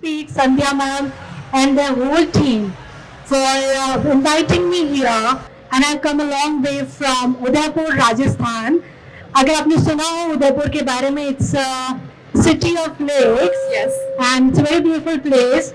Speak, Sandhya ma'am, and the whole team for inviting me here. And I've come a long way from Udaipur, Rajasthan. अगर आपने सुना हो उदयपुर के बारे में, it's a city of lakes. Yes. And it's a very beautiful place.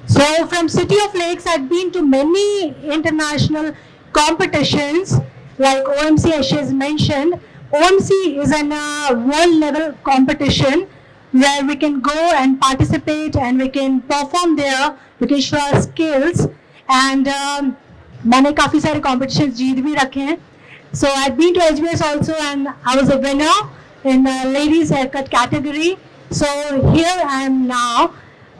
So from City of Lakes, I've been to many international competitions like OMC, as she has mentioned. OMC is an world level competition where we can go and participate and we can perform there, we can show our skills. And मैंने काफ़ी सारे competitions जीत भी रखे हैं. So I've been to HBS also and I was a winner in the ladies haircut category. So here I am now.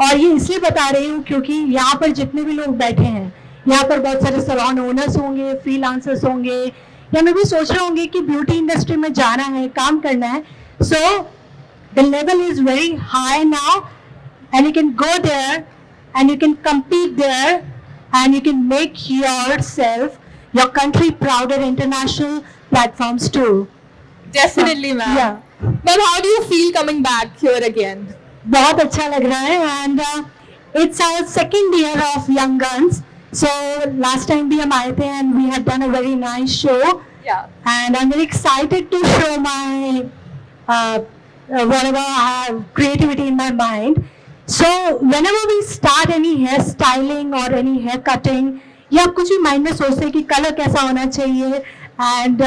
और ये इसलिए बता रही हूँ क्योंकि यहाँ पर जितने भी लोग बैठे हैं, यहाँ पर बहुत सारे सैलून ओनर्स होंगे, फ्रीलांसर्स होंगे, या मैं भी सोच रहे होंगे कि ब्यूटी इंडस्ट्री में जाना है, काम करना है. So the level is very high now and you can go there and you can compete there and you can make yourself, your country proud at international platforms too. Definitely, ma'am. Yeah. Ma'am, how do you feel coming back here again? बहुत अच्छा लग रहा है and it's our second year of young guns. So last time भी हम आए थे and we have done a very nice show Yeah. And I am very excited to show my whatever I have creativity in my mind. So whenever we start any hair styling or any hair cutting, या आप कुछ भी mind में सोचते हैं कि colour कैसा होना चाहिए एंड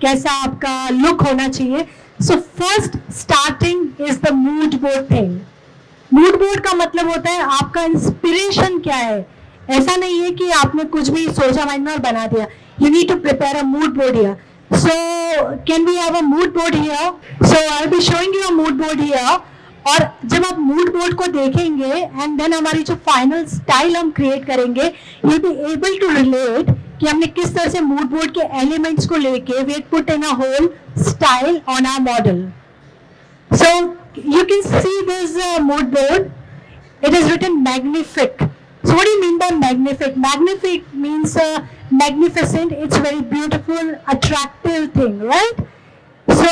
कैसा आपका लुक होना चाहिए. So first starting is the mood board thing. Mood board का मतलब होता है आपका इंस्पिरेशन क्या है. ऐसा नहीं है कि आपने कुछ भी सोचा माइंड में और बना दिया. You need to prepare a mood board here. So can we have a mood board here? So I'll be showing you a mood board here. और जब आप मूड बोर्ड को देखेंगे एंड देन हमारी जो फाइनल स्टाइल हम create करेंगे, you be able to relate कि हमने किस तरह से मूड बोर्ड के एलिमेंट्स को लेके we put in a whole style on our model. So you can see this mood board. It is written magnific. So what do you mean by magnific? Magnific means magnificent. It's very beautiful, attractive thing, right? So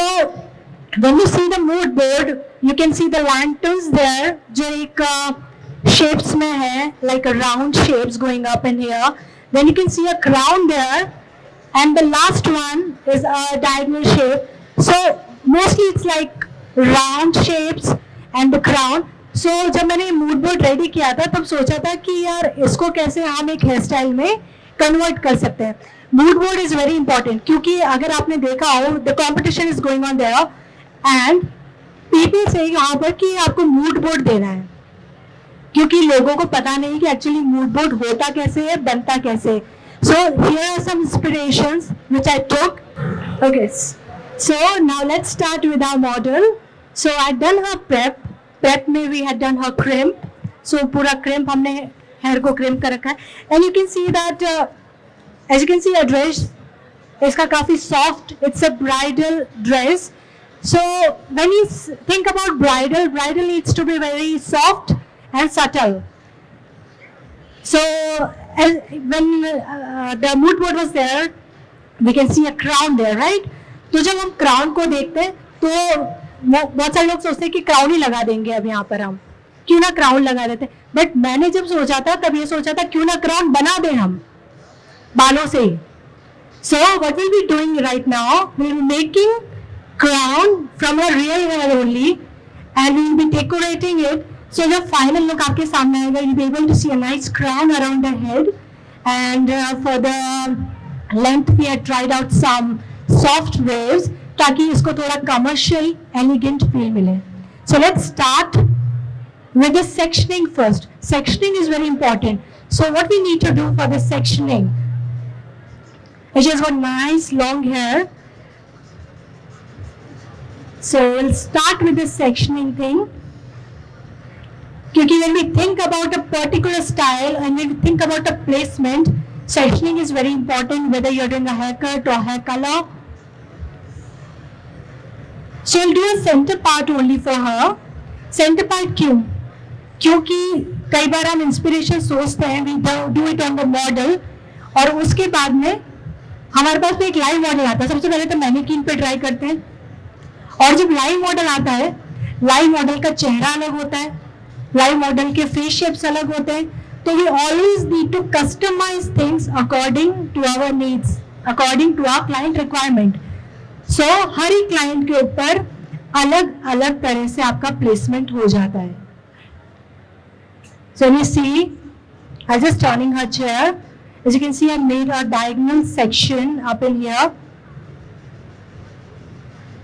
when you see the mood board, you can see the lanterns there, जो एक shapes में है, like a round shapes going up in here. Then you can see a crown there, and the last one is a diagonal shape. So mostly it's like round shapes and the crown. So जब मैंने mood board ready किया था तब सोचा था कि यार इसको कैसे हम एक हेयर स्टाइल में कन्वर्ट कर सकते हैं. Mood board is very important क्योंकि अगर आपने देखा हो the competition is going on their and people से यहाँ पर कि आपको मूड बोर्ड देना है क्योंकि लोगों को पता नहीं कि एक्चुअली मूड बोर्ड होता कैसे है, बनता कैसे. So here are some inspirations which I took. Okay, so now let's start with our model. So I done her prep में we had done her crimp. So पूरा क्रिम्प हमने hair को crimp कर रखा है and you can see that as you can see a dress इसका काफी soft, it's a bridal dress. So when you think about bridal needs to be very soft and subtle. So when the mood board was there, we can see a crown there, right? तो जब हम crown को देखते हैं तो बहुत सारे लोग सोचते हैं कि क्राउन ही लगा देंगे अब यहाँ पर हम, क्यों ना क्राउन लगा देते. बट मैंने जब सोचा था तब ये सोचा था क्यों ना क्राउन बना दें हम बालों से ही. So what we'll be doing right now, we'll be making crown from a real hair only and we'll be decorating it. So the final look आपके सामने आएगा. You'll be able to see a nice crown around the head and for the length we had tried out some soft waves ताकि इसको थोड़ा commercial elegant feel मिले. So let's start with the sectioning first. Sectioning is very important. So what we need to do for the sectioning, which has got nice long hair. So we'll start with the sectioning thing. क्योंकि when we think about a particular style and when we think about a placement, sectioning is very important whether you're doing a haircut or hair color. So we'll do a center part only for her. Center part क्यों? क्योंकि कई बार हम inspiration सोचते हैं, we do it on the model और उसके बाद में हमारे पास में एक लाइव मॉडल आता है. सबसे पहले तो मैनिक्विन पे ट्राई करते हैं और जब लाइव मॉडल आता है, लाइव मॉडल का चेहरा अलग होता है, लाइव मॉडल के फेस शेप्स अलग होते हैं, तो we always need to customise things according to our needs, according to our client requirement. So हर एक क्लाइंट के ऊपर अलग अलग तरह से आपका प्लेसमेंट हो जाता है. So you see, I'm just turning her chair. As you can see, I made a diagonal section up in here.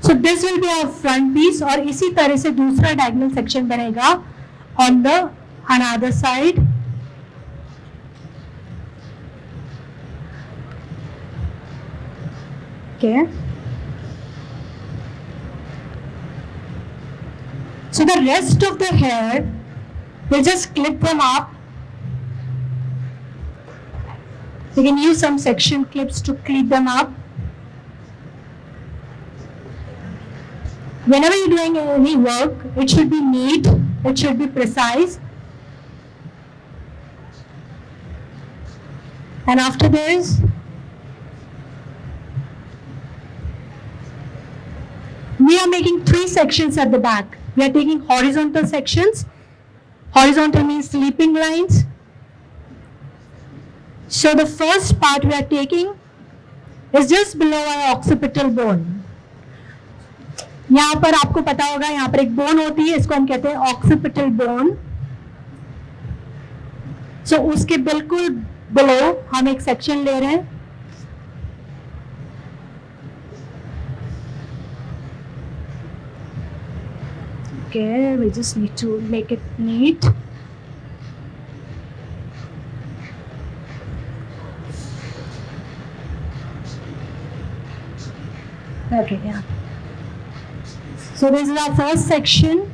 So this will be our front piece, और इसी तरह से दूसरा diagonal section बनेगा on the another side. Okay. So the rest of the hair, we'll just clip them up. You can use some section clips to clip them up. Whenever you're doing any work, it should be neat, it should be precise. And after this, we are making 3 sections at the back. We are taking horizontal sections. Horizontal means sleeping lines. So the first part we are taking is just below our occipital bone. यहाँ पर आपको पता होगा, यहाँ पर एक bone होती है, इसको हम कहते हैं occipital bone. So उसके बिल्कुल below हम एक सेक्शन ले रहे हैं. Okay, we just need to make it neat. Okay, yeah. So this is our first section.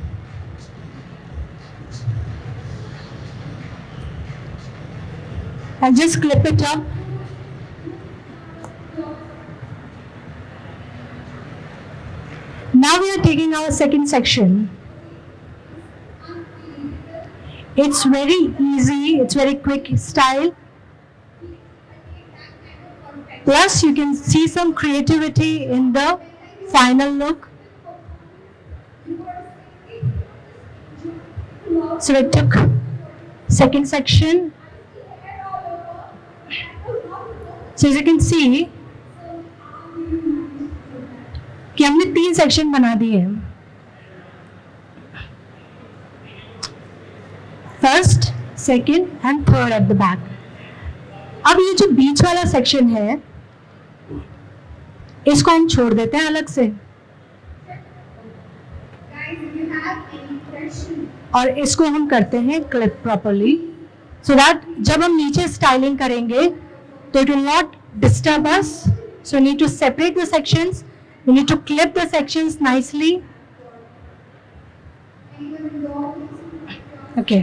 And just clip it up. Now we are taking our second section. It's very easy, it's very quick style. Plus you can see some creativity in the final look. So I took second section. So as you can see कि हमने 3 section बना दिए हैं. First, second and third at the back. अब ये जो बीच वाला section है, इसको हम छोड़ देते हैं अलग से, और इसको हम करते हैं क्लिप प्रॉपर्ली, सो दैट जब हम नीचे स्टाइलिंग करेंगे तो it will not disturb us. So need to separate the sections. We need to clip the sections nicely. Okay.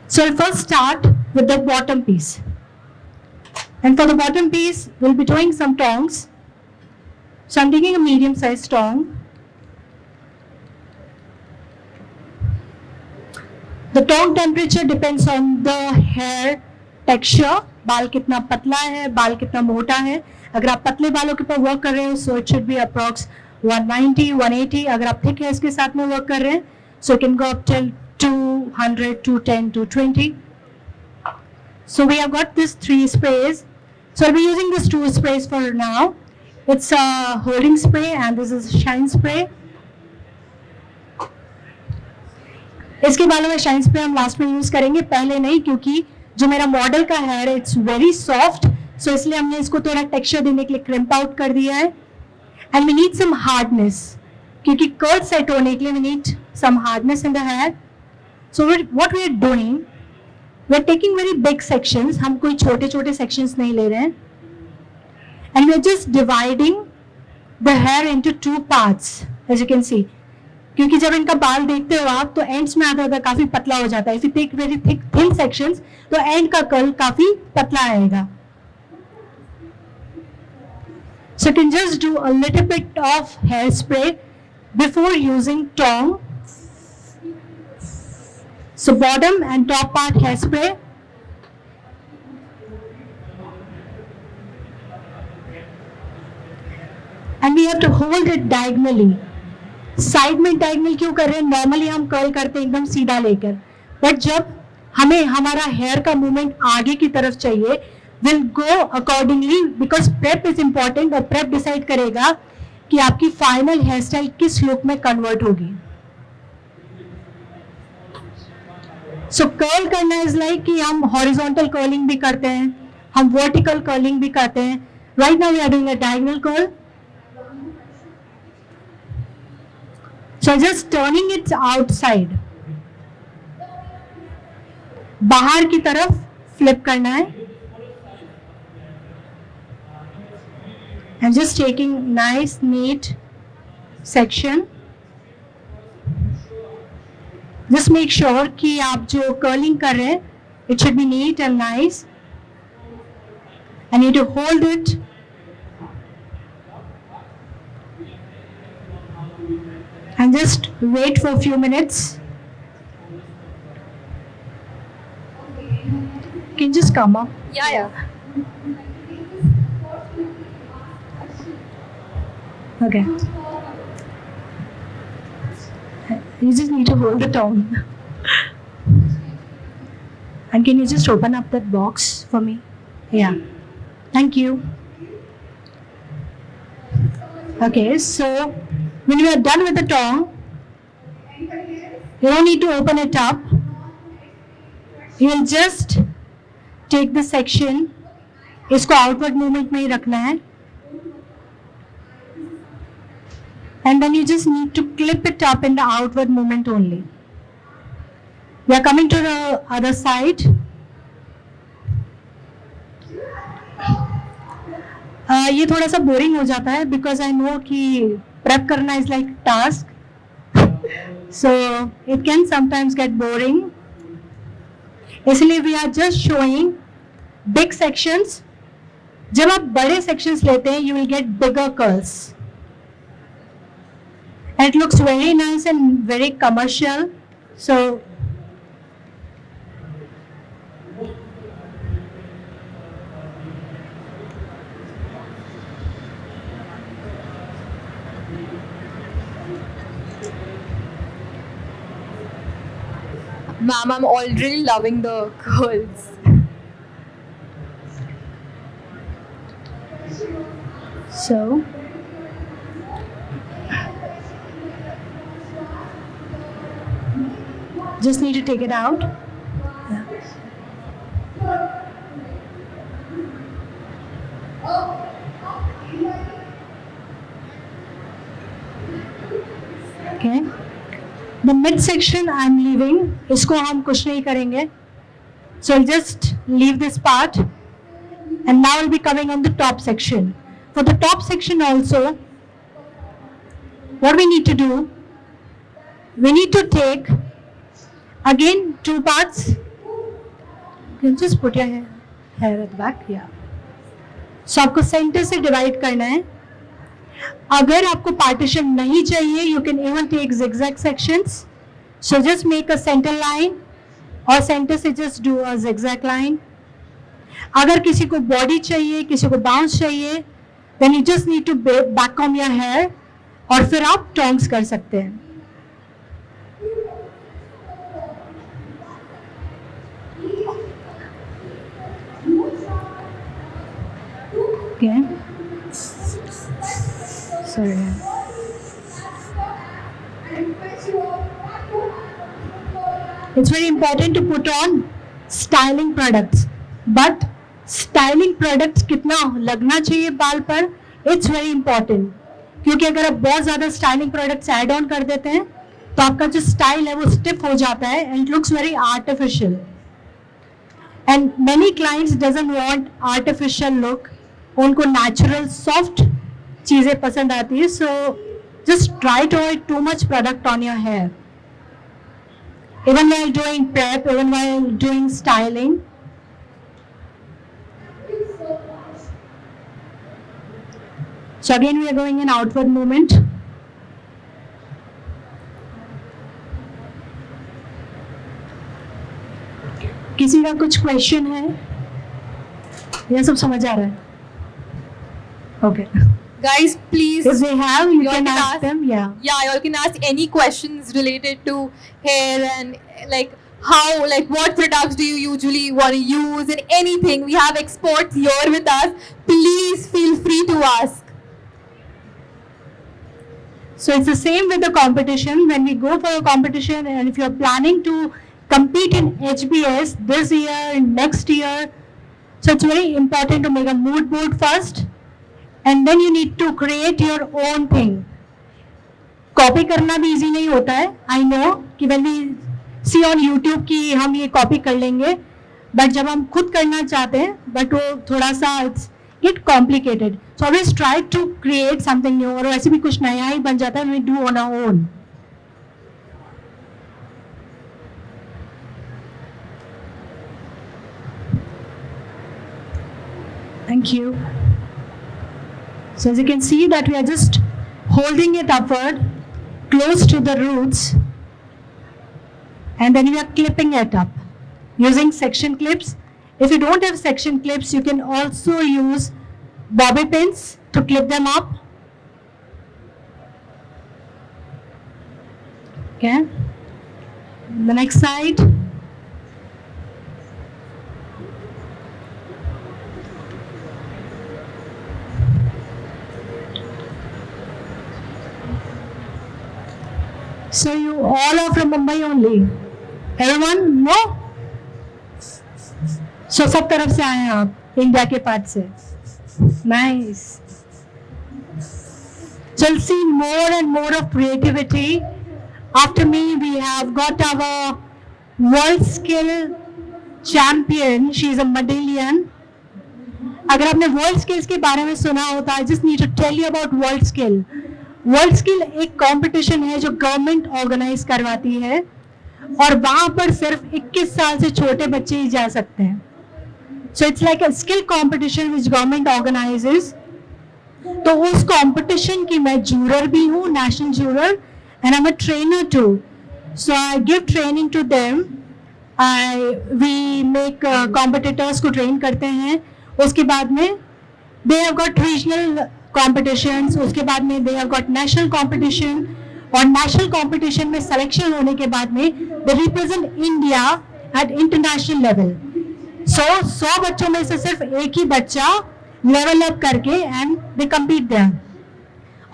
So we'll first start with the bottom piece. And for the bottom piece, we'll be doing some tongs. So I'm taking a medium sized tong. The tong temperature depends on the hair texture. बाल कितना पतला है, बाल कितना मोटा है. अगर आप पतले बालों के ऊपर वर्क कर रहे हो, so it should B approx 190, 180. अगर आप थिक हेयर्स के साथ में वर्क कर रहे हैं, so can go up till 200, 210, 220. So we have got these 3 sprays. So I'll be using these 2 sprays for now. It's a holding spray and this is shine spray. इसके बालों में shine spray हम last में use करेंगे, पहले नहीं, क्योंकि जो मेरा मॉडल का हेयर है इट्स वेरी सॉफ्ट. सो इसलिए हमने इसको थोड़ा टेक्सचर देने के लिए क्रिम्प आउट कर दिया है. And we need some hardness, क्योंकि कर्ल सेट होने के लिए we need some hardness in the hair. So what we are doing, we are taking very big sections. हम कोई छोटे छोटे सेक्शंस नहीं ले रहे हैं. And we are just dividing the hair into 2 parts, as you can see. क्योंकि जब इनका बाल देखते हो आप, तो एंड्स में आता काफी पतला हो जाता है. If you take very thick thin sections, तो एंड का कर्ल काफी पतला आएगा. So you can just do a little bit of hairspray before using tong. So bottom and top part hairspray. And we have to hold it diagonally. Side में diagonal क्यों कर रहे हैं? नॉर्मली हम कर्ल करते हैं एकदम सीधा लेकर, बट जब हमें हमारा हेयर का मूवमेंट आगे की तरफ चाहिए, will go accordingly, because prep is important और प्रेप डिसाइड करेगा कि आपकी फाइनल हेयर स्टाइल किस लुक में कन्वर्ट होगी. सो कर्ल करना इज लाइक कि हम हॉरिजॉन्टल कर्लिंग भी करते हैं, हम वर्टिकल कर्लिंग भी करते हैं. Right now we are doing a diagonal curl. So just turning its outside, बाहर की तरफ फ्लिप करना है. And just taking nice neat section. Just make sure कि आप जो कर्लिंग कर रहे हैं, it should be neat and nice. I need to hold it and just wait for a few minutes. Can you just come up? Yeah. Okay. You just need to hold the tone. And can you just open up that box for me? Yeah. Thank you. Okay, so when you are done with the tongue, you don't need to open it up. You will just take the section, इसको outward movement में ही रखना है, and then you just need to clip it up in the outward movement only. We are coming to the other side. ये थोड़ा सा boring हो जाता है बिकॉज आई नो कि प्रेप करना is like task, so it can sometimes get boring. इसलिए we are just showing big sections. जब आप बड़े सेक्शंस लेते हैं, you will get bigger curls. It looks very nice and very commercial. So Ma'am, I'm already loving the curls. So, just need to take it out. Yeah. Okay. The mid section I am leaving. इसको हम कुछ नहीं करेंगे. So I'll just leave this part, and now I'll be coming on the top section. For the top section also, what we need to do, we need to take again 2 parts. You can just put your hair at the back. Yeah. So आपको center से divide करना है. अगर आपको partition नहीं चाहिए, you can even take zigzag sections. So just make a center line और centre से just do a zigzag line. अगर किसी को बॉडी चाहिए, किसी को बाउंस चाहिए, then you just need to back comb your hair और फिर आप tongs कर सकते हैं. Okay. Sorry. It's very important to put on styling products, but styling products कितना लगना चाहिए बाल पर, it's very important. क्योंकि अगर आप बहुत ज़्यादा styling products add on कर देते हैं, तो आपका जो style है वो stiff हो जाता है and it looks very artificial. And many clients doesn't want artificial look. उनको natural soft चीज़ें पसंद आती है. So just try to avoid too much product on your hair. Even while doing prep, even while doing styling. So again we are going in outward movement. किसी का कुछ question है? ये सब समझ आ रहा है? Okay. Guys, please. If they have, you y'all can ask them. Yeah. Yeah, y'all can ask any questions related to hair and like how, like, what products do you usually want to use and anything. We have experts here with us. Please feel free to ask. So it's the same with the competition. When we go for a competition, and if you're planning to compete in HBS this year, next year, so it's very important to make a mood board first, and then you need to create your own thing. Copy करना भी easy नहीं होता है. आई know कि when we see on YouTube कि हम ये copy कर लेंगे, बट जब हम खुद करना चाहते हैं, बट वो थोड़ा सा it's get complicated. So always try to create something new, और ऐसे भी कुछ नया ही बन जाता है. We do on our own. Thank you. So as you can see that we are just holding it upward, close to the roots, and then we are clipping it up using section clips. If you don't have section clips, you can also use bobby pins to clip them up. Okay. The next side. So you all are from Mumbai only? Everyone? No? So सब तरफ से आए हैं आप, India के part से. Nice. So you'll see more and more of creativity. After me, we have got our world skill champion. She is a Mendelian. अगर आपने वर्ल्ड स्किल्स के बारे में सुना होता, I just need to tell you about world skill. World skill एक competition है जो गवर्नमेंट ऑर्गेनाइज करवाती है, और वहां पर सिर्फ 21 साल से छोटे बच्चे ही जा सकते हैं. So it's like a skill competition which government organises. तो उस कंपटीशन की मैं जूरर भी हूँ, national juror, and I am a trainer too. So I give training to them. We make competitors को ट्रेन करते हैं. उसके बाद में they have got regional competitions, उसके बाद में they have got national competition, और नेशनल कॉम्पिटिशन में सिलेक्शन होने के बाद में they represent India at international level. So 100 बच्चों में से सिर्फ एक ही बच्चा लेवल अप करके एंड दे कम्पीट देयर.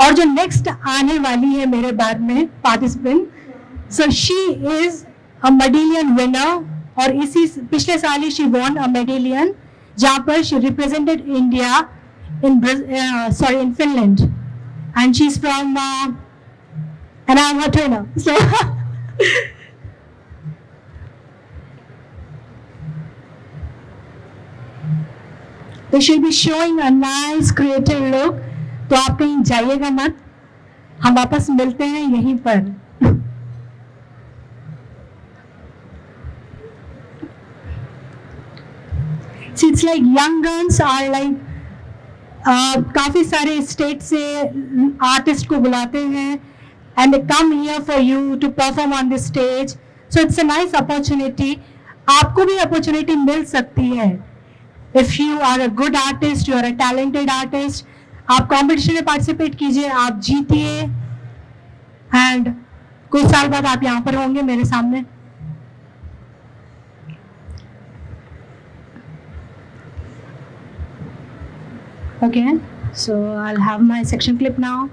और जो नेक्स्ट आने वाली है मेरे बाद में participant, so she is a medallion winner, और इसी पिछले साल ही शी वॉन अ मेडेलियन, जहाँ पर she represented India in Finland, and she's from and I'm her trainer, so they should be showing a nice creative look. तो आप कहीं जाइएगा मत, हम वापस मिलते हैं यहीं पर. So it's like young guns are like काफ़ी सारे स्टेट से आर्टिस्ट को बुलाते हैं, and they come here for you to perform on the stage. So it's a nice opportunity. आपको भी अपॉर्चुनिटी मिल सकती है. If you are a good artist, you are a talented artist, आप कॉम्पिटिशन में पार्टिसिपेट कीजिए, आप जीतिए, एंड कुछ साल बाद आप यहाँ पर होंगे मेरे सामने. Okay, so I'll have my section clip now.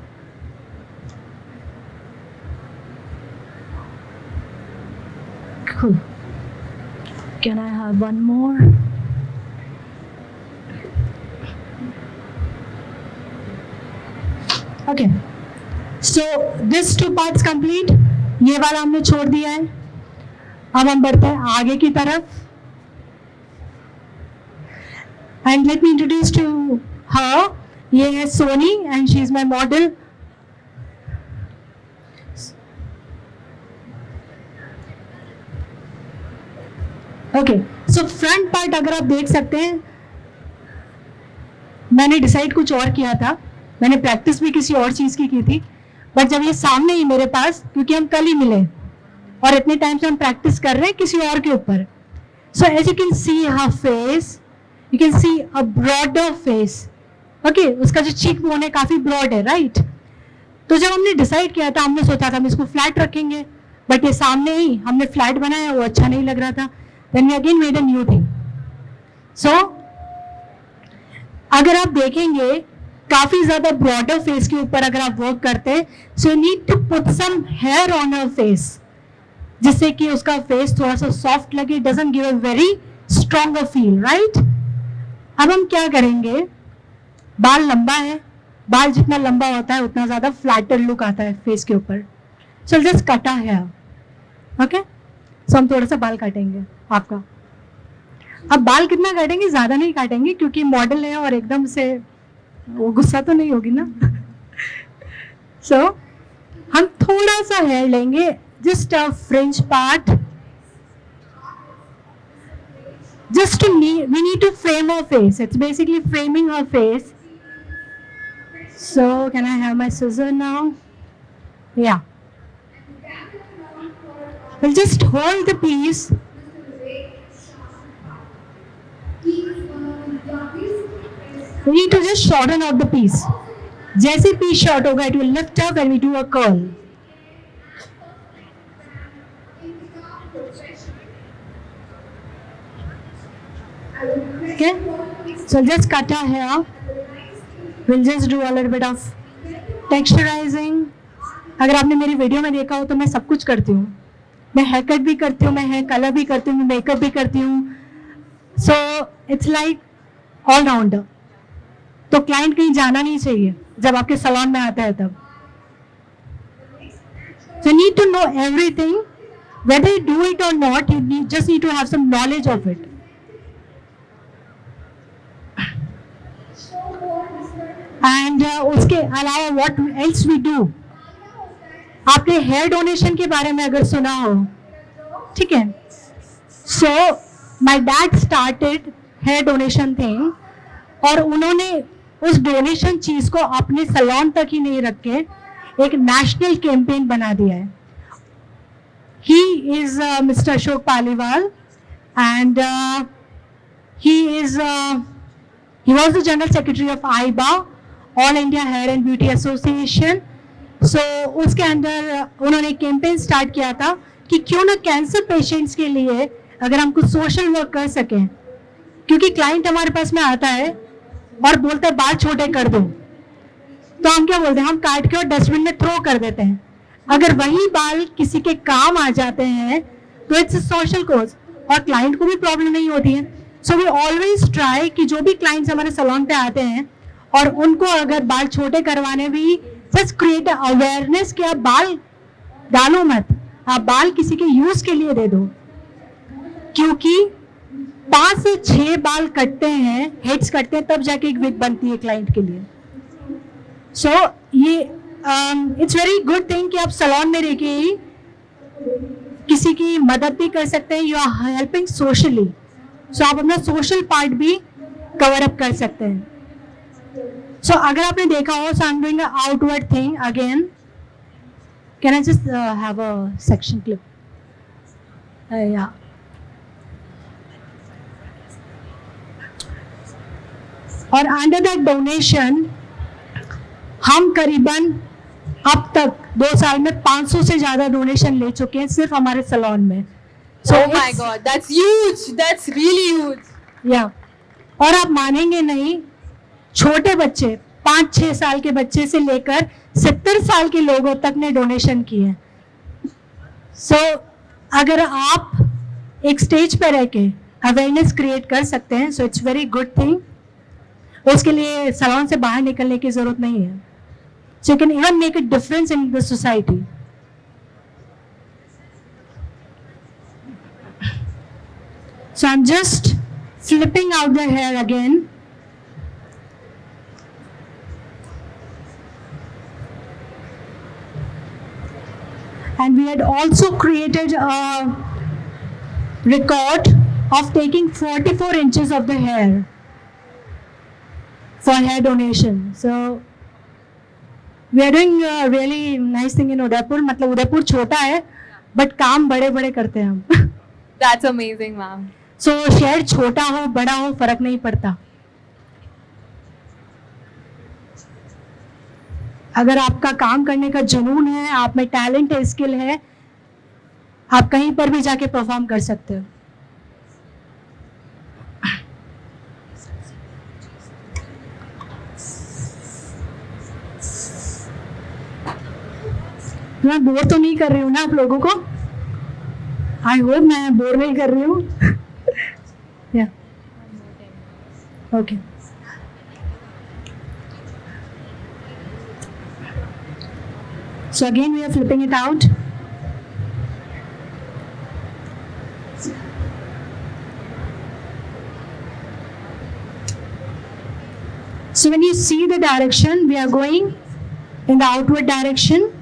Cool. Can I have one more? Okay. So this 2 parts complete. ये वाला हमने छोड़ दिया है. अब हम बढ़ते हैं आगे की तरफ. And let me introduce to her. ये है Soni, and she is my model. Okay, so front part अगर आप देख सकते हैं, मैंने डिसाइड कुछ और किया था, मैंने प्रैक्टिस भी किसी और चीज़ की थी, बट जब ये सामने ही मेरे पास, क्योंकि हम कल ही मिले और इतने टाइम से हम प्रैक्टिस कर रहे हैं किसी और के ऊपर. So as you can see her face, you can see a broader face. Okay, उसका जो चीक बोन है काफ़ी ब्रॉड है, राइट? तो जब हमने डिसाइड किया था, हमने सोचा था हम इसको फ्लैट रखेंगे, बट ये सामने ही हमने फ्लैट बनाया, वो अच्छा नहीं लग रहा था, then we again made a new thing. So अगर आप देखेंगे काफी ज्यादा ब्रॉडर फेस के ऊपर अगर आप वर्क करते हैं, so you need to put some hair on your face, जिससे कि उसका फेस थोड़ा सा सॉफ्ट लगे, doesn't give a very strong feel, right. अब हम क्या करेंगे, बाल लंबा है, बाल जितना लंबा होता है उतना ज्यादा फ्लैटर लुक आता है फेस के ऊपर. सो जस्ट कटा है, ओके. सो हम थोड़ा सा बाल काटेंगे आपका. अब बाल कितना काटेंगे, ज्यादा नहीं काटेंगे क्योंकि मॉडल है और एकदम से वो गुस्सा तो नहीं होगी ना. सो हम थोड़ा सा हेयर लेंगे, just a fringe part, just to we need to frame her face. It's basically framing her face. So can I have my scissor now? Yeah. We'll just hold the piece. We need to just shorten out the piece. जैसे piece short होगा, it will lift up when we do a curl. Okay, so just cut our hair. We'll just do a little bit of texturizing. अगर आपने मेरी video में देखा हो तो मैं सब कुछ करती हूँ. मैं हेयर कट भी करती हूँ, मैं हेयर कलर भी करती हूँ, मैं मेकअप भी करती हूँ. सो इट्स लाइक ऑल राउंडर. तो क्लाइंट कहीं जाना नहीं चाहिए जब आपके सैलून में आता है तब. So you need to know everything. Whether you do it or not, you just need to have some knowledge of it. And उसके अलावा व्हाट एल्स वी डू, आपने हेयर डोनेशन के बारे में अगर सुना हो, ठीक है. So my dad started hair donation thing, और उन्होंने उस डोनेशन चीज को अपने सैलून तक ही नहीं रख के एक नेशनल कैंपेन बना दिया है. He is mister Ashok Paliwal and he was the general secretary of AIBA, all India hair and beauty association. So उसके अंदर उन्होंने एक कैंपेन स्टार्ट किया था कि क्यों ना कैंसर पेशेंट्स के लिए अगर हम कुछ सोशल वर्क कर सकें, क्योंकि क्लाइंट हमारे पास में आता है और बोलता है बाल छोटे कर दो, तो हम क्या बोलते हैं, हम काट के और डस्टबिन में थ्रो कर देते हैं. अगर वही बाल किसी के काम आ जाते हैं तो इट्स सोशल कोज और क्लाइंट को भी प्रॉब्लम नहीं होती है. सो वी ऑलवेज ट्राई कि जो भी क्लाइंट्स हमारे सैलून पे आते हैं और उनको अगर बाल छोटे करवाने, भी जस्ट क्रिएट अवेयरनेस कि आप बाल डालो मत, आप बाल किसी के यूज के लिए दे दो, क्योंकि 5 से 6 बाल कटते हैं, हेड्स कटते हैं, तब जाके एक विग बनती है क्लाइंट के लिए. सो ये इट्स वेरी गुड थिंग कि आप सैलून में रह के ही किसी की मदद भी कर सकते हैं. You are helping socially. So आप अपना सोशल पार्ट भी कवर अप कर सकते हैं. सो अगर आपने देखा हो, so I am doing a outward thing again. Can I just have a section clip? या और अंडर दैट डोनेशन हम करीबन अब तक 2 साल में 500 से ज्यादा डोनेशन ले चुके हैं सिर्फ हमारे सैलून में. So oh my God, that's huge. That's really huge. या और आप मानेंगे नहीं, छोटे बच्चे 5-6 साल के बच्चे से लेकर 70 साल के लोगों तक ने डोनेशन किए. सो अगर आप एक स्टेज पर रह के अवेयरनेस क्रिएट कर सकते हैं, so it's very good thing. उसके लिए सैलून से बाहर निकलने की जरूरत नहीं है. So you can even make a difference in the society. So I'm just flipping out the hair again. And we had also created a record of taking 44 inches of the hair for hair donation. So we are doing a really nice thing in Udaipur. मतलब उदयपुर छोटा है, but काम बड़े बड़े करते हैं हम. That's amazing, ma'am. सो शहर छोटा हो बड़ा हो फर्क नहीं पड़ता. अगर आपका काम करने का जुनून है, आप में टैलेंट है, स्किल है, आप कहीं पर भी जाके परफॉर्म कर सकते हो। मैं बोर तो नहीं कर रही हूँ ना आप लोगों को? आई होप मैं बोर नहीं कर रही हूँ। या okay, so again we are flipping it out. So when you see the direction, we are going in the outward direction.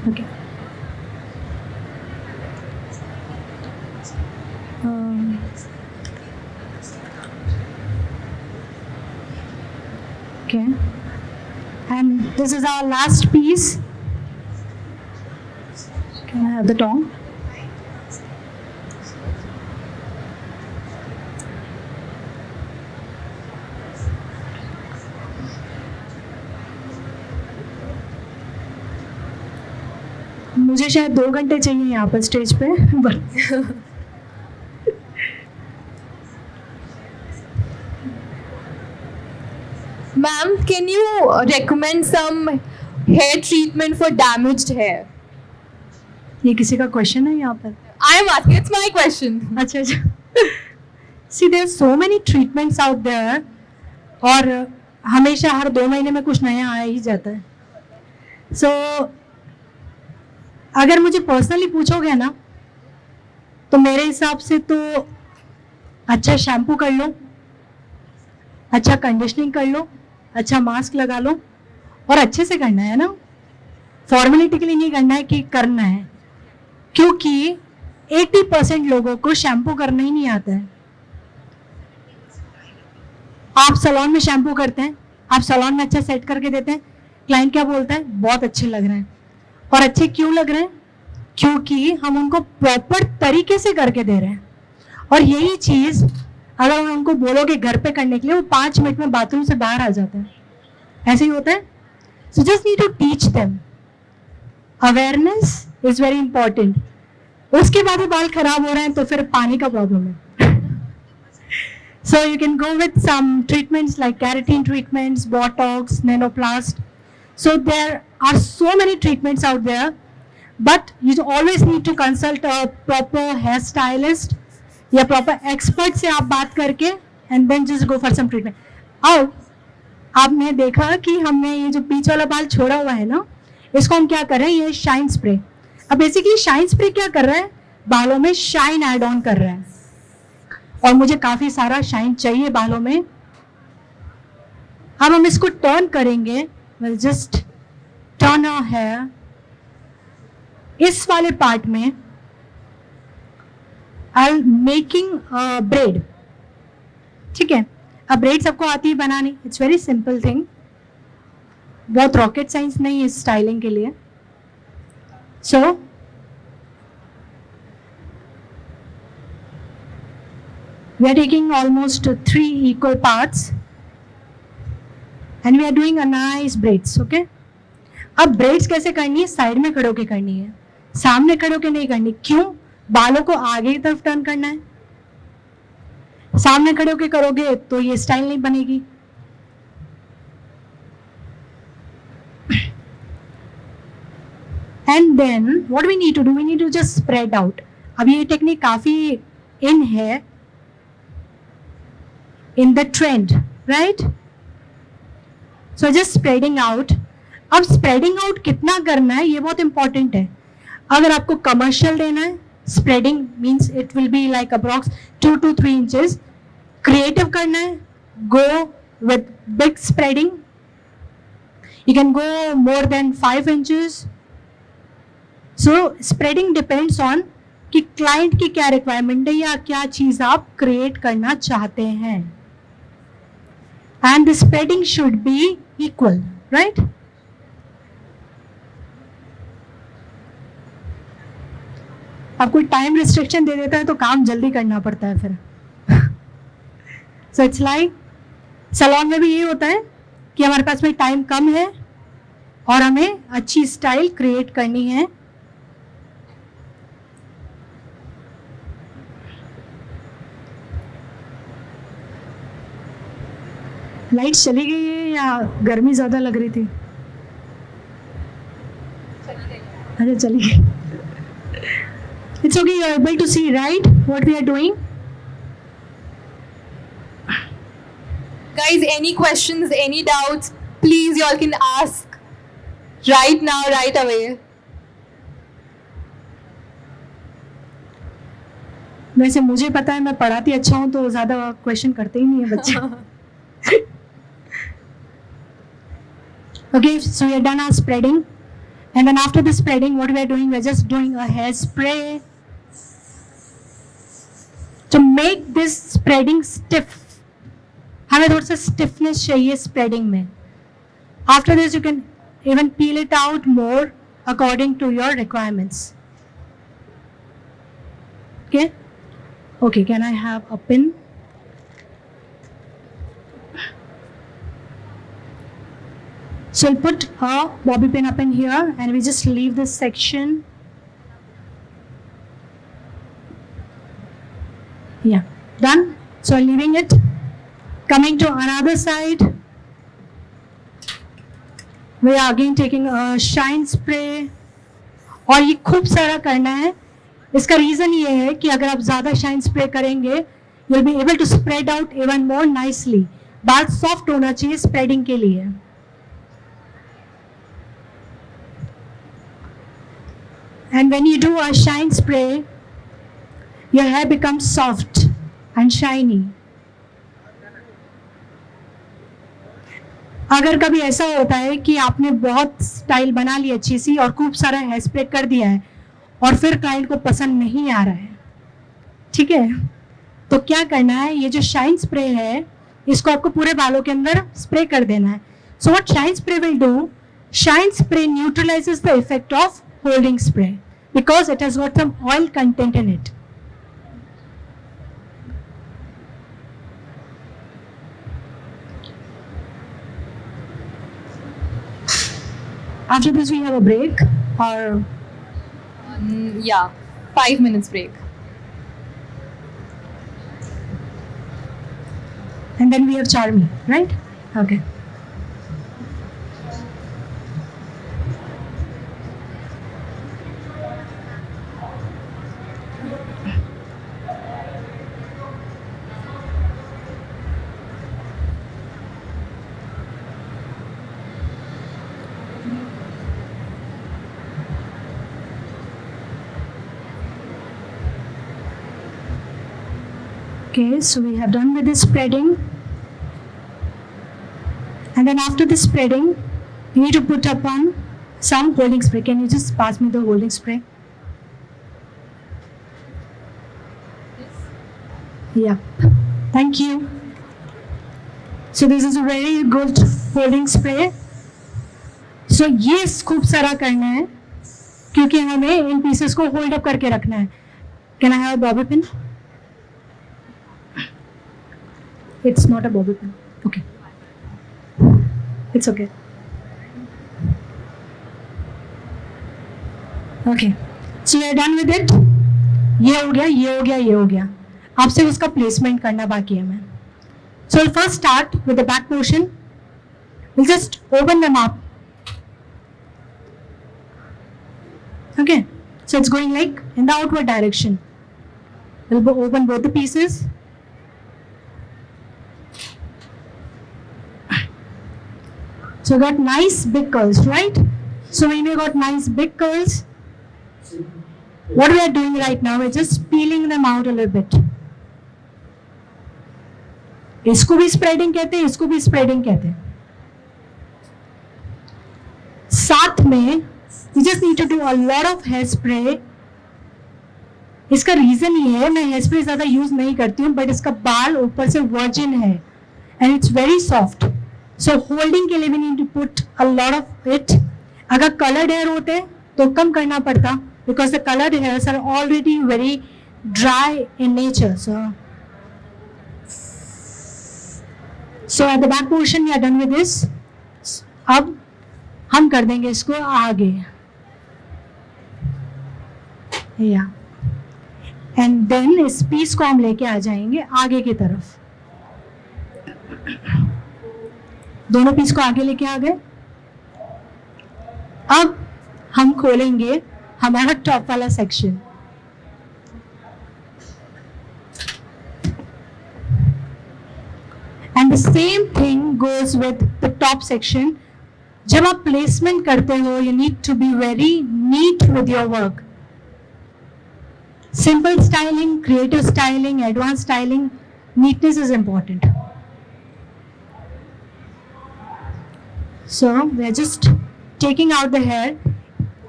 Okay. Okay. And this is our last piece. Can I have the tongue? मुझे शायद 2 घंटे चाहिए यहाँ पर stage पे। Ma'am, can you recommend some hair treatment for damaged hair? ये किसी का क्वेश्चन है यहाँ पर? I am asking, it's my question. अच्छा अच्छा। See, there are so many treatments out there, और हमेशा हर 2 महीने में कुछ नया आया ही जाता है। So अगर मुझे पर्सनली पूछोगे ना, तो मेरे हिसाब से तो अच्छा शैम्पू कर लो, अच्छा कंडीशनिंग कर लो, अच्छा मास्क लगा लो, और अच्छे से करना है ना, फॉर्मेलिटी के लिए नहीं करना है कि करना है, क्योंकि 80% लोगों को शैम्पू करना ही नहीं आता है। आप सैलून में शैम्पू करते हैं, आप सैलून में अच्छा सेट करके देते हैं, क्लाइंट क्या बोलता है? बहुत अच्छे लग रहे हैं। और अच्छे क्यों लग रहे हैं? क्योंकि हम उनको प्रॉपर तरीके से करके दे रहे हैं। और यही चीज अगर उनको बोलोगे घर पे करने के लिए, वो 5 मिनट में बाथरूम से बाहर आ जाते हैं। ऐसे ही होता है। So just need to teach them. Awareness is very important. उसके बाद भी बाल खराब हो रहे हैं तो फिर पानी का प्रॉब्लम है। So you can go with some treatments like keratin treatments, botox, nanoplast. So there are so many treatments out there, but you always need to consult a proper hair stylist या proper expert से आप बात करके and then just go for some treatment. अब आपने देखा कि हमने ये जो बीच वाला बाल छोड़ा हुआ है ना, इसको हम क्या कर रहे हैं? ये शाइन स्प्रे। अब बेसिकली शाइन स्प्रे क्या कर रहा है? बालों में शाइन ऐड ऑन कर रहा है, और मुझे काफी सारा शाइन चाहिए बालों में। अब हम इसको टर्न करेंगे। We'll just turn our hair. इस वाले पार्ट में I'll making a braid. ठीक है, अब ब्रेड सबको आती है बनानी। इट्स वेरी सिंपल थिंग, बहुत रॉकेट साइंस नहीं है स्टाइलिंग के लिए। सो we are taking almost 3 equal parts and we are doing a nice braids. Okay, अब ब्रेड्स कैसे करनी है? साइड में खड़े होके करनी है, सामने खड़े होके नहीं करनी। क्यों? बालों को आगे की तरफ टर्न करना है। सामने खड़े होके करोगे तो ये स्टाइल नहीं बनेगी। And then what we need to do, we need to just spread out. अब ये टेक्निक काफी इन है, in the trend, right? So just spreading out. अब स्प्रेडिंग आउट कितना करना है ये बहुत इंपॉर्टेंट है। अगर आपको कमर्शियल देना है, spreading means it will be like approx 2 to 3 inches. Creative करना है, go with big spreading. You can go more than 5 inches. So spreading depends on कि क्लाइंट की क्या रिक्वायरमेंट है या क्या चीज आप क्रिएट करना चाहते हैं। And the spreading should be equal, right? आपको टाइम रिस्ट्रिक्शन दे देता है तो काम जल्दी करना पड़ता है फिर। सो इट्स लाइक सैलून में भी ये होता है कि हमारे पास में टाइम कम है, और हमें अच्छी स्टाइल क्रिएट करनी है। लाइट चली गई है या गर्मी ज़्यादा लग रही थी? अच्छा, चली गई। It's okay, you are able to see, right, what we are doing? Guys, any questions, any doubts, please you all can ask right now, right away. वैसे मुझे पता है, मैं पढ़ाती अच्छा हूँ तो ज़्यादा क्वेश्चन करते ही नहीं है बच्चे। Okay, so we are done our spreading. And then after the spreading, what we are doing, we are just doing a hairspray to make this spreading stiff. हमें थोड़ा सा stiffness चाहिए spreading में. After this, you can even peel it out more according to your requirements. Okay? Okay, can I have a pin? So we'll put a bobby pin up in here and we just leave this section. Yeah, done. So leaving it. Coming to another side. We are again taking a shine spray. और ये खूब सारा करना है. इसका reason ये है कि अगर आप ज़्यादा शाइन स्प्रे करेंगे, you'll be able to spread out even more nicely. बाल सॉफ्ट होना चाहिए स्प्रेडिंग के लिए. And when you do a shine spray, your hair becomes soft and shiny. अगर कभी ऐसा होता है कि आपने बहुत स्टाइल बना ली अच्छी सी और खूब सारा हेयर स्प्रे कर दिया है और फिर क्लाइंट को पसंद नहीं आ रहा है, ठीक है, तो क्या करना है, ये जो शाइन स्प्रे है इसको आपको पूरे बालों के अंदर स्प्रे कर देना है. So what shine spray will do, shine spray neutralises the effect of holding spray because it has got some oil content in it. After this we have a break or Yeah, 5 minutes break. and then we have Charmi, right? Okay. Okay, so we have done with the spreading. And then after the spreading, you need to put upon some holding spray. Can you just pass me the holding spray? Yeah, thank you. So this is a very good holding spray. So ये खूब सारा करना है क्योंकि हमें इन pieces को hold up करके रखना है. Can I have a bobby pin? It's not a bobby pin. Okay. It's okay. Okay. So we are done with it. ये हो गया, ये हो गया, ये हो गया. अब सिर्फ उसका प्लेसमेंट करना बाकी है हमें. So we'll first start with the back portion. We'll just open them up. Okay. So it's going like in the outward direction. We'll open both the pieces. So we got nice big curls, right? So when we got nice big curls, what we are doing right now is just peeling them out a little bit. इसको भी spreading कहते हैं, इसको भी spreading कहते हैं. साथ में you just need to do a lot of hairspray. इसका रीजन ये है, मैं हेयर स्प्रे ज्यादा यूज नहीं करती हूँ, बट इसका बाल ऊपर से वर्जिन है and it's very soft. So holding के लिए we need to put a lot of it. अगर कलर्ड हेयर होते तो कम करना पड़ता because the coloured hairs are already very dry in nature. So at the back portion we are done with this. अब हम कर देंगे इसको आगे, या एंड देन इस पीस को हम लेके आ जाएंगे आगे की तरफ। दोनों पीस को आगे लेके आ गए। अब हम खोलेंगे हमारा टॉप वाला section. And the same thing goes with the top section. जब आप प्लेसमेंट करते हो, you need to be very neat with your work. Simple styling, creative styling, advance styling, neatness is important. So we are just taking out the hair.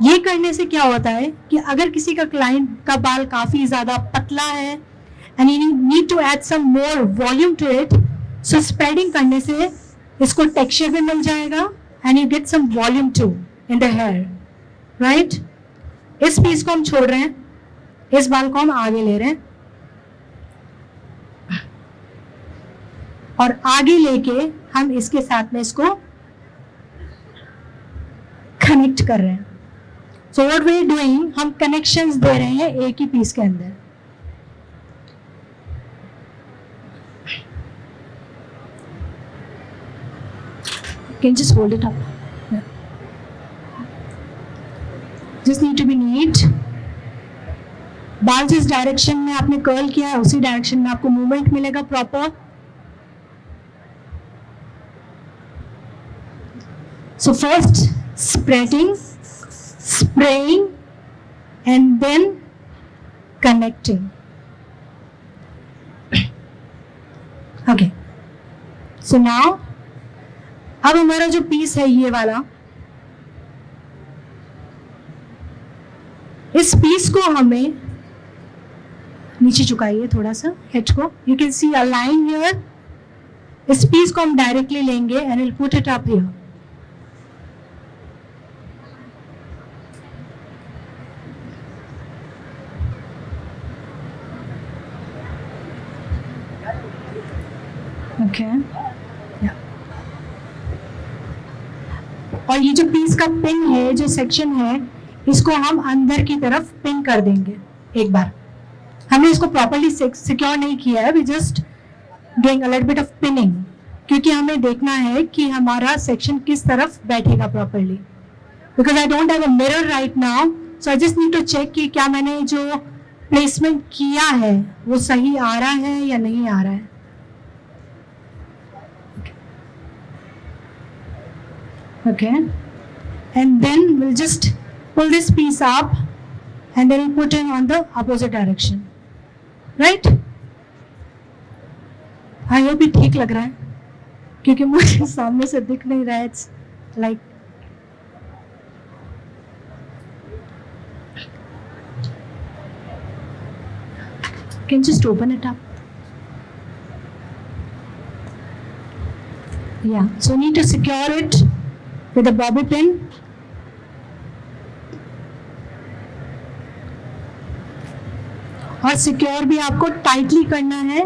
ये करने से क्या होता है कि अगर किसी का क्लाइंट का बाल काफी ज्यादा पतला है and you need to add some more volume to it, so spreading करने से इसको टेक्सचर भी मिल जाएगा and you get some volume to in the hair, right. इस पीस को हम छोड़ रहे हैं, इस बाल को हम आगे ले रहे हैं और आगे लेके हम इसके साथ में इसको कनेक्ट कर रहे हैं। So what we are doing, हम कनेक्शंस दे रहे हैं एक ही पीस के अंदर। Can just hold it up. Yeah. Just need to be neat. बाल जिस डायरेक्शन में आपने कर्ल किया है उसी डायरेक्शन में आपको मूवमेंट मिलेगा proper. So first spreading, spraying and then connecting. Okay. So now अब हमारा जो पीस है ये वाला, इस पीस को हमें नीचे झुकाइए थोड़ा सा हेड को, you can see a line here. इस पीस को हम डायरेक्टली लेंगे and will put it up here. Okay, और ये जो पीस का पिन है, जो सेक्शन है, इसको हम अंदर की तरफ पिन कर देंगे। एक बार हमने इसको प्रॉपर्ली सिक्योर नहीं किया है, we just doing a little bit of pinning, क्योंकि हमें देखना है कि हमारा सेक्शन किस तरफ बैठेगा properly. Because I don't have a mirror right now, so I just need to check कि क्या मैंने जो प्लेसमेंट किया है वो सही आ रहा है या नहीं आ रहा है। Okay, and then we'll just pull this piece up and then we'll put it on the opposite direction, right? I hope it ठीक लग रहा है क्योंकि मुझे सामने से दिख नहीं रहा है। It's like can just open it up. Yeah, so need to secure it with a bobby pin. और सिक्योर भी आपको टाइटली करना है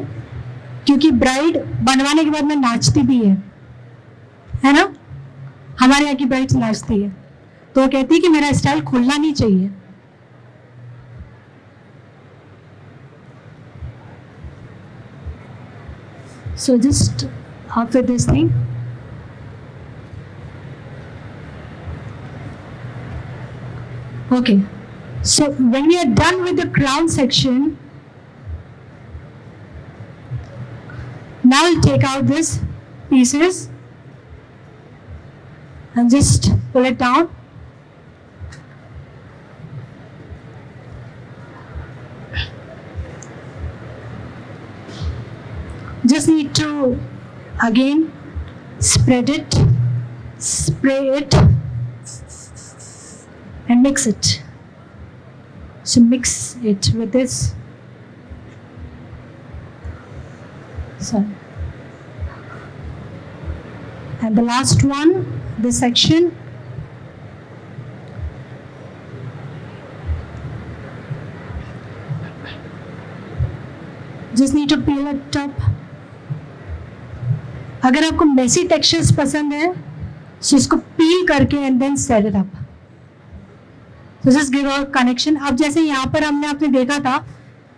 क्योंकि ब्राइड बनवाने के बाद में नाचती भी है ना। हमारे यहाँ की ब्राइड्स नाचती है तो वो कहती है कि मेरा स्टाइल खुलना नहीं चाहिए। So just after this thing, okay, so when we are done with the crown section, now we'll take out these pieces and just pull it down. Just need to again spread it, spray it and mix it. So mix it with this. So, and the last one, this section. Just need to peel it up. अगर आपको Messi textures पसंद है सो इसको peel करके and then set it up. So just give a connection. अब जैसे यहाँ पर आपने देखा था,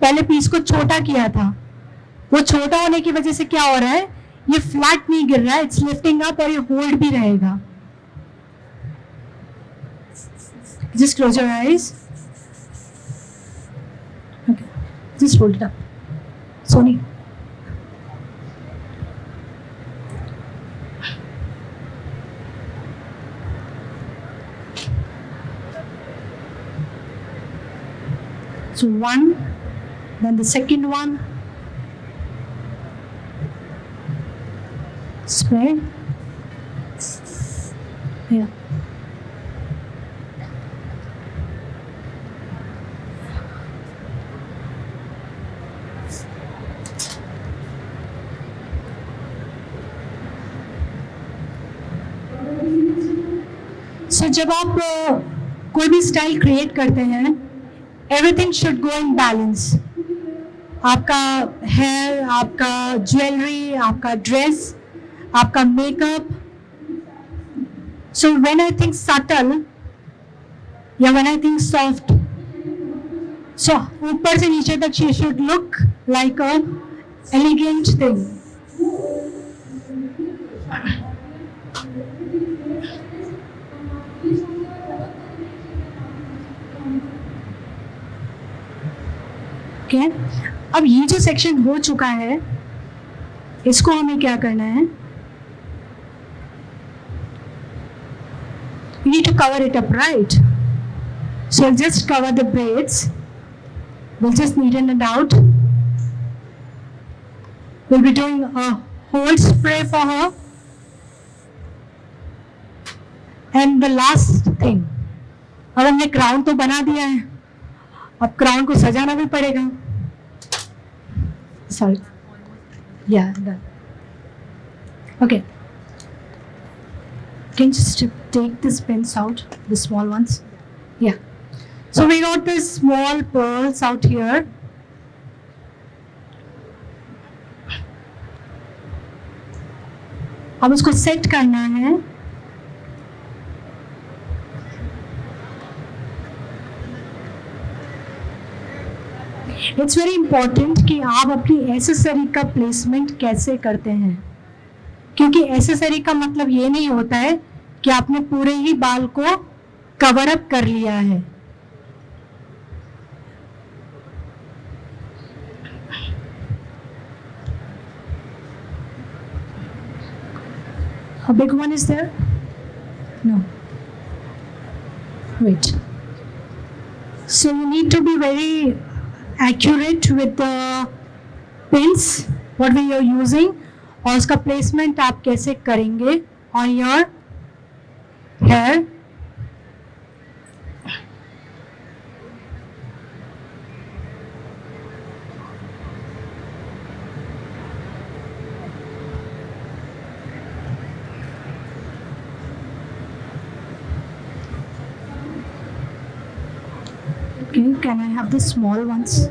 पहले पीस को छोटा किया था, वो छोटा होने की वजह से क्या हो रहा है, ये फ्लैट नहीं गिर रहा है, इट्स लिफ्टिंग अप और ये होल्ड भी रहेगा. Just close your eyes. Okay. Just hold it up. Sony. So one, then the second one. Spray. Yeah. So जब आप कोई भी स्टाइल क्रिएट करते हैं, everything should go in balance. आपका हेयर, आपका ज्वेलरी, आपका ड्रेस, आपका makeup. So when I think subtle या व्हेन आई थिंक सॉफ्ट, सो ऊपर से नीचे तक she should look like a elegant thing. Okay. अब ये जो सेक्शन हो चुका है, इसको हमें क्या करना है, we need to cover it up, right? So I'll just cover the braids. We'll just neaten it out. We'll be doing a whole spray for her. And the last thing, अब हमने क्राउन तो बना दिया है, अब crown को सजाना भी पड़ेगा. Sorry. Yeah, done. Okay. Can you just take these pins out, the small ones? Yeah. So we got these small pearls out here. अब उसको सेट करना है. इट्स वेरी इंपॉर्टेंट कि आप अपनी एसेसरी का प्लेसमेंट कैसे करते हैं, क्योंकि एसेसरी का मतलब ये नहीं होता है कि आपने पूरे ही बाल को कवर अप कर लिया है. A big one is there? No. Wait. So you need to be very accurate with the pins what we are using, और उसका placement आप कैसे करेंगे on your hair. Okay, can I have the small ones?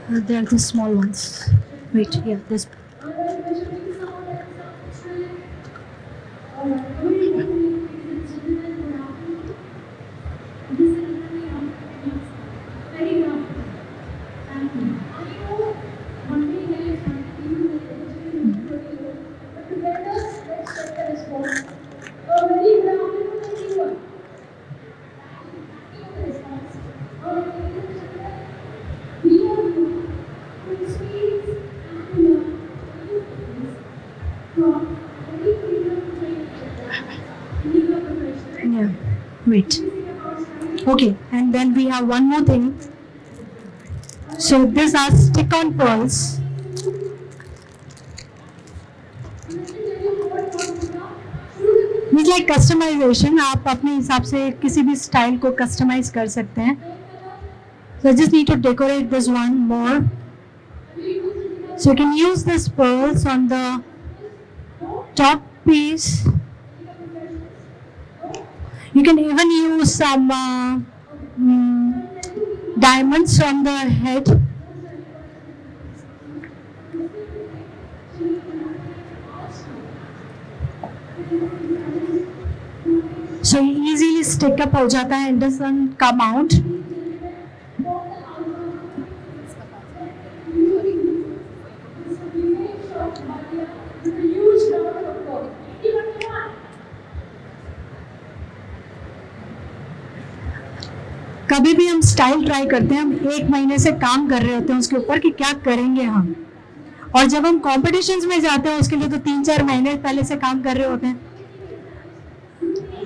They are the small ones. Wait, yeah, this. Yeah, wait. Okay, and then we have one more thing. So these are stick-on pearls. It's like customization. आप अपने हिसाब से किसी भी style को customise कर सकते हैं. So I just need to decorate this one more. So you can use this pearls on the top piece. You can even use some diamonds on the head. Stick-up हो जाता है, it doesn't come out. कभी भी हम style try करते हैं, हम 1 महीने से काम कर रहे होते हैं उसके ऊपर कि क्या करेंगे हम, और जब हम कॉम्पिटिशन्स में जाते हैं उसके लिए तो 3-4 महीने पहले से काम कर रहे होते हैं.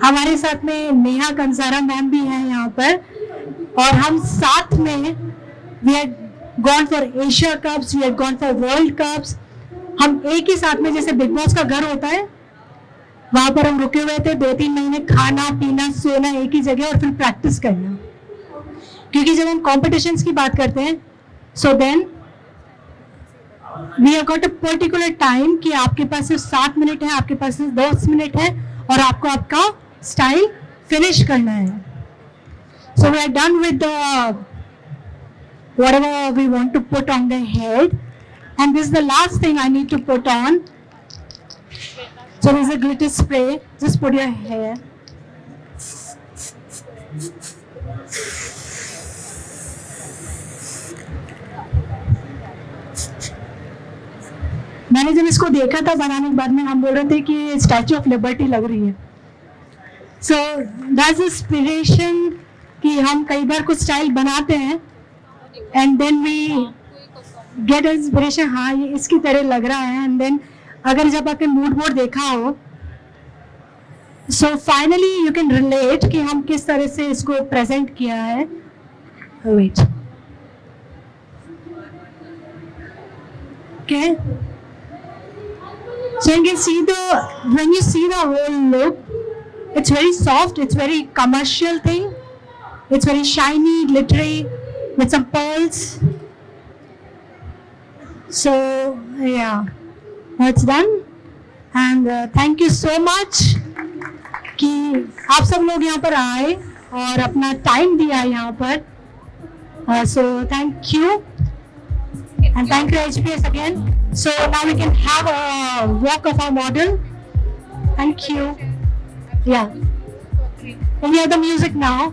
हमारे साथ में नेहा कंसारा मैम भी हैं यहाँ पर, और हम साथ में we had gone for Asia cups, we had gone for world cups. हम एक ही साथ में, जैसे बिग बॉस का घर होता है वहां पर हम रुके हुए थे 2-3 महीने, खाना पीना सोना एक ही जगह और फिर प्रैक्टिस करना. क्योंकि जब हम कॉम्पिटिशन्स की बात करते हैं, so then we have got a particular time कि आपके पास सिर्फ 7 मिनट है, आपके पास सिर्फ 10 मिनट है और आपको आपका स्टाइल फिनिश करना है. So we are done with whatever we want to put on the head, and this is the last thing I need to put on. So there's a glitter spray, just put your hair. मैंने जब इसको देखा था बनाने के बाद में, हम बोल रहे थे कि ये स्टैचू ऑफ लिबर्टी लग रही है. सो दैट्स इंस्पिरेशन कि हम कई बार कुछ स्टाइल बनाते हैं and then we get inspiration, हाँ ये इसकी तरह लग रहा है. एंड देन अगर जब आपने मूड बोर्ड देखा हो, so finally you can relate कि हम किस तरह से इसको प्रेजेंट किया है. Wait, okay. So you can see when you see the whole look, it's very soft, it's very commercial thing. It's very shiny, glittery, with some pearls. So yeah, that's done. And thank you so much कि आप सब लोग यहाँ पर आए और अपना time दिया यहाँ पर. So thank you. And thank you HPS again. So now we can have a walk of our model. Thank you. Yeah. And we have the music now.